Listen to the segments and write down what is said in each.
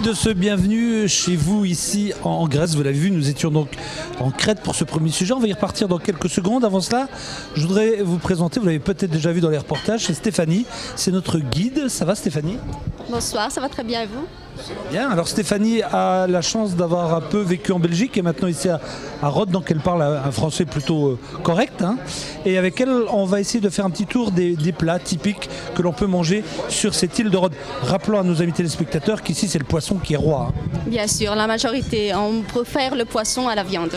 de ce bienvenue chez vous ici en Grèce. Vous l'avez vu, nous étions donc en Crète pour ce premier sujet. On va y repartir dans quelques secondes. Avant cela, je voudrais vous présenter, vous l'avez peut-être déjà vu dans les reportages, c'est Stéphanie. C'est notre guide. Ça va Stéphanie? Bonsoir, ça va très bien et vous? Bien, alors Stéphanie a la chance d'avoir un peu vécu en Belgique et maintenant ici à Rhodes, donc elle parle un français plutôt correct. Hein. Et avec elle, on va essayer de faire un petit tour des plats typiques que l'on peut manger sur cette île de Rhodes. Rappelons à nos amis téléspectateurs qu'ici c'est le poisson qui est roi. Hein. Bien sûr, la majorité, on préfère le poisson à la viande.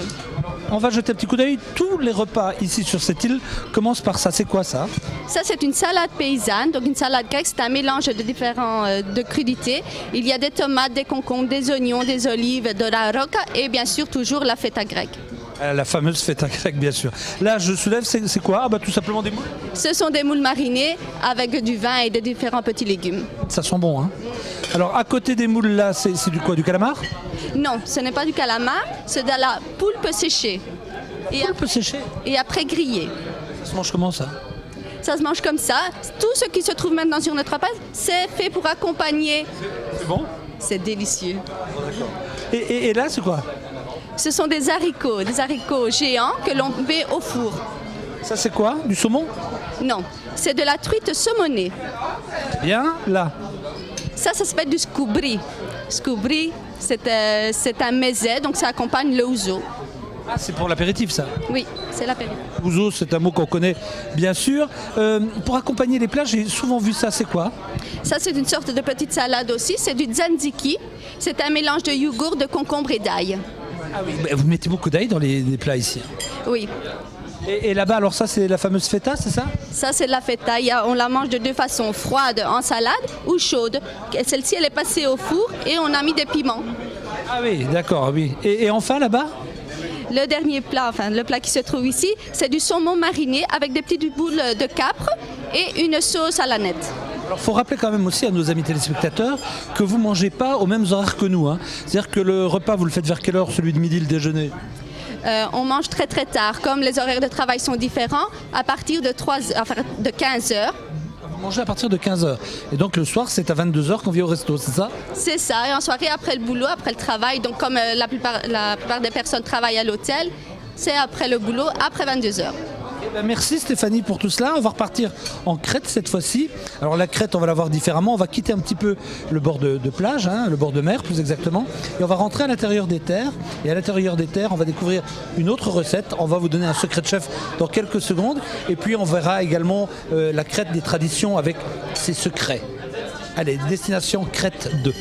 On va jeter un petit coup d'œil. Tous les repas ici sur cette île commencent par ça. C'est quoi ça? Ça, c'est une salade paysanne. Donc une salade grecque, c'est un mélange de différents de crudités. Il y a des tomates, des concombres, des oignons, des olives, de la roca et bien sûr toujours la feta grecque. La fameuse feta grecque, bien sûr. Là, je soulève, c'est quoi? Ah bah tout simplement des moules. Ce sont des moules marinés avec du vin et de différents petits légumes. Ça sent bon, hein? Alors, à côté des moules, là, c'est du quoi? Du calamar? Non, ce n'est pas du calamar, c'est de la poulpe séchée. Poulpe séchée? Et après grillée. Ça se mange comment, ça? Ça se mange comme ça. Tout ce qui se trouve maintenant sur notre repas, c'est fait pour accompagner. C'est bon? C'est délicieux. Oh, d'accord. Et là, c'est quoi? Ce sont des haricots géants que l'on met au four. Ça, c'est quoi? Du saumon? Non, c'est de la truite saumonée. Bien, là. Ça s'appelle du scoubri. Scoubri, c'est un mezze, donc ça accompagne le ouzo. Ah, c'est pour l'apéritif, ça? Oui, c'est l'apéritif. Ouzo, c'est un mot qu'on connaît, bien sûr. Pour accompagner les plats, j'ai souvent vu ça. C'est quoi? Ça, c'est une sorte de petite salade aussi. C'est du tzatziki. C'est un mélange de yogourt, de concombre et d'ail. Ah oui, vous mettez beaucoup d'ail dans les plats ici. Oui. Et là-bas, alors ça, c'est la fameuse feta, c'est ça? Ça, c'est la feta. On la mange de deux façons, froide en salade ou chaude. Celle-ci, elle est passée au four et on a mis des piments. Ah oui, d'accord, oui. Et enfin, là-bas? Le dernier plat, enfin le plat qui se trouve ici, c'est du saumon mariné avec des petites boules de capre et une sauce à la nette. Alors il faut rappeler quand même aussi à nos amis téléspectateurs que vous ne mangez pas aux mêmes horaires que nous. Hein. C'est-à-dire que le repas, vous le faites vers quelle heure, celui de midi, le déjeuner? On mange très très tard. Comme les horaires de travail sont différents, à partir de 15 heures. Vous mangez à partir de 15 heures. Et donc le soir, c'est à 22 heures qu'on vient au resto, c'est ça? C'est ça. Et en soirée, après le boulot, après le travail, donc comme la plupart des personnes travaillent à l'hôtel, c'est après le boulot, après 22 heures. Merci Stéphanie pour tout cela. On va repartir en Crète cette fois-ci. Alors la Crète, on va la voir différemment. On va quitter un petit peu le bord de plage, hein, le bord de mer plus exactement. Et on va rentrer à l'intérieur des terres. Et à l'intérieur des terres, on va découvrir une autre recette. On va vous donner un secret de chef dans quelques secondes. Et puis on verra également la Crète des traditions avec ses secrets. Allez, destination Crète 2.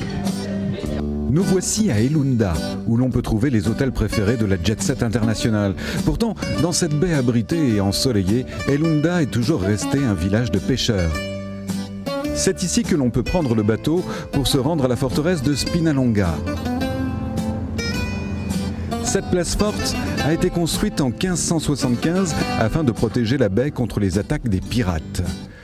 Nous voici à Elunda, où l'on peut trouver les hôtels préférés de la jet-set internationale. Pourtant, dans cette baie abritée et ensoleillée, Elunda est toujours resté un village de pêcheurs. C'est ici que l'on peut prendre le bateau pour se rendre à la forteresse de Spinalonga. Cette place forte a été construite en 1575 afin de protéger la baie contre les attaques des pirates.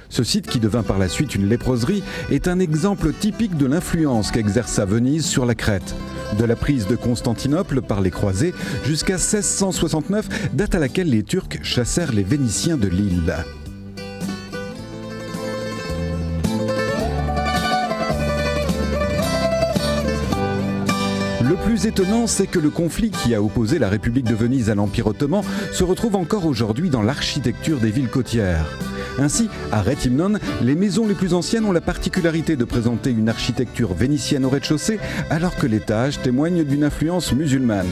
Ce site, qui devint par la suite une léproserie, est un exemple typique de l'influence qu'exerça Venise sur la Crète. De la prise de Constantinople par les croisés jusqu'à 1669, date à laquelle les Turcs chassèrent les Vénitiens de l'île. Le plus étonnant, c'est que le conflit qui a opposé la République de Venise à l'Empire ottoman se retrouve encore aujourd'hui dans l'architecture des villes côtières. Ainsi, à Réthymnon, les maisons les plus anciennes ont la particularité de présenter une architecture vénitienne au rez-de-chaussée, alors que l'étage témoigne d'une influence musulmane.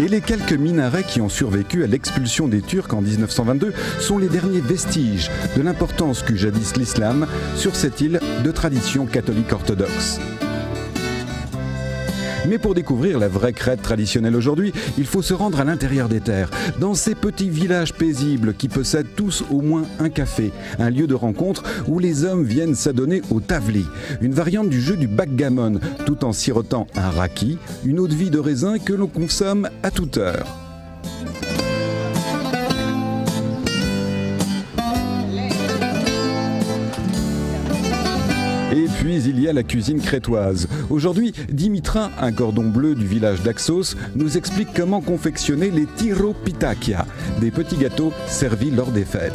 Et les quelques minarets qui ont survécu à l'expulsion des Turcs en 1922 sont les derniers vestiges de l'importance qu'eut jadis l'islam sur cette île de tradition catholique orthodoxe. Mais pour découvrir la vraie Crète traditionnelle aujourd'hui, il faut se rendre à l'intérieur des terres, dans ces petits villages paisibles qui possèdent tous au moins un café, un lieu de rencontre où les hommes viennent s'adonner au tavli, une variante du jeu du backgammon, tout en sirotant un raki, une eau-de-vie de raisin que l'on consomme à toute heure. Et puis il y a la cuisine crétoise. Aujourd'hui, Dimitra, un cordon bleu du village d'Axos, nous explique comment confectionner les tyropitakia, des petits gâteaux servis lors des fêtes.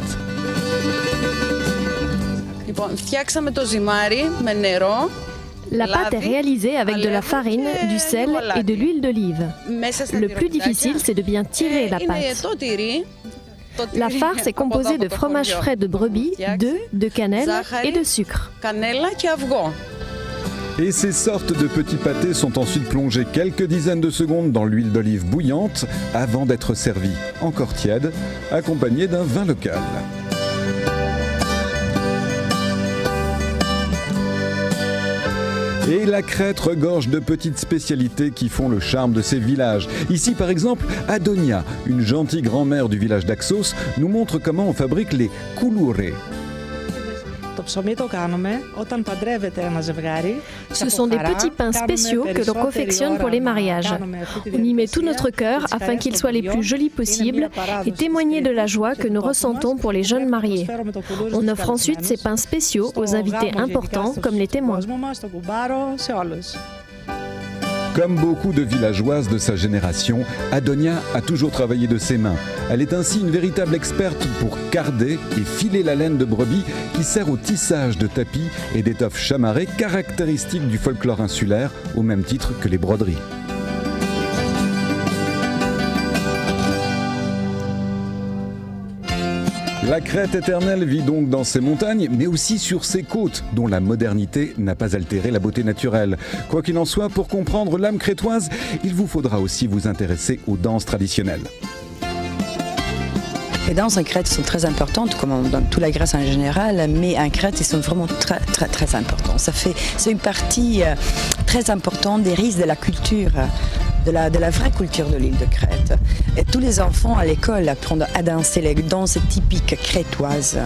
Λοιπόν, φτιάξαμε το ζυμάρι με νερό, La pâte est réalisée avec de la farine, du sel et de l'huile d'olive. Le plus difficile, c'est de bien tirer la pâte. La farce est composée de fromage frais de brebis, d'œufs, de cannelle et de sucre. Et ces sortes de petits pâtés sont ensuite plongés quelques dizaines de secondes dans l'huile d'olive bouillante avant d'être servis, encore tièdes, accompagnés d'un vin local. Et la Crète regorge de petites spécialités qui font le charme de ces villages. Ici, par exemple, Adonia, une gentille grand-mère du village d'Axos, nous montre comment on fabrique les koulourés. Ce sont des petits pains spéciaux que l'on confectionne pour les mariages. On y met tout notre cœur afin qu'ils soient les plus jolis possibles et témoigner de la joie que nous ressentons pour les jeunes mariés. On offre ensuite ces pains spéciaux aux invités importants comme les témoins. Comme beaucoup de villageoises de sa génération, Adonia a toujours travaillé de ses mains. Elle est ainsi une véritable experte pour carder et filer la laine de brebis qui sert au tissage de tapis et d'étoffes chamarrées caractéristiques du folklore insulaire, au même titre que les broderies. La Crète éternelle vit donc dans ses montagnes, mais aussi sur ses côtes, dont la modernité n'a pas altéré la beauté naturelle. Quoi qu'il en soit, pour comprendre l'âme crétoise, il vous faudra aussi vous intéresser aux danses traditionnelles. Les danses en Crète sont très importantes, comme dans toute la Grèce en général, mais en Crète, ils sont vraiment très importants. C'est une partie très importante des risques de la culture. De la vraie culture de l'île de Crète. Et tous les enfants à l'école apprennent à danser les danses typiques crétoises.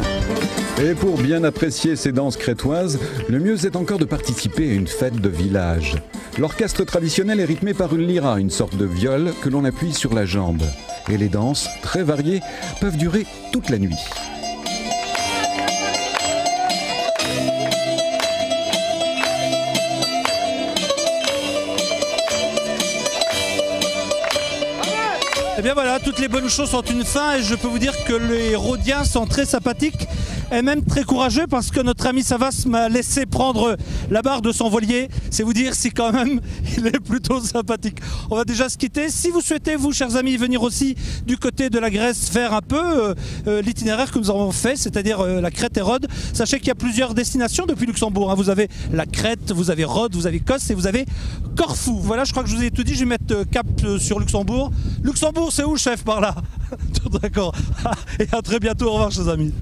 Et pour bien apprécier ces danses crétoises, le mieux c'est encore de participer à une fête de village. L'orchestre traditionnel est rythmé par une lyra, une sorte de viol que l'on appuie sur la jambe. Et les danses, très variées, peuvent durer toute la nuit. Eh bien voilà, toutes les bonnes choses ont une fin et je peux vous dire que les Rhodiens sont très sympathiques et même très courageux parce que notre ami Savas m'a laissé prendre la barre de son voilier. C'est vous dire si quand même il est plutôt sympathique. On va déjà se quitter. Si vous souhaitez, vous chers amis, venir aussi du côté de la Grèce faire un peu l'itinéraire que nous avons fait, c'est-à-dire la Crète et Rhodes, sachez qu'il y a plusieurs destinations depuis Luxembourg. Vous avez la Crète, vous avez Rhodes, vous avez Kos et vous avez Corfou. Voilà, je crois que je vous ai tout dit. Je vais mettre cap sur Luxembourg. Luxembourg, c'est où, chef, par là? D'accord. Et à très bientôt. Au revoir, chers amis.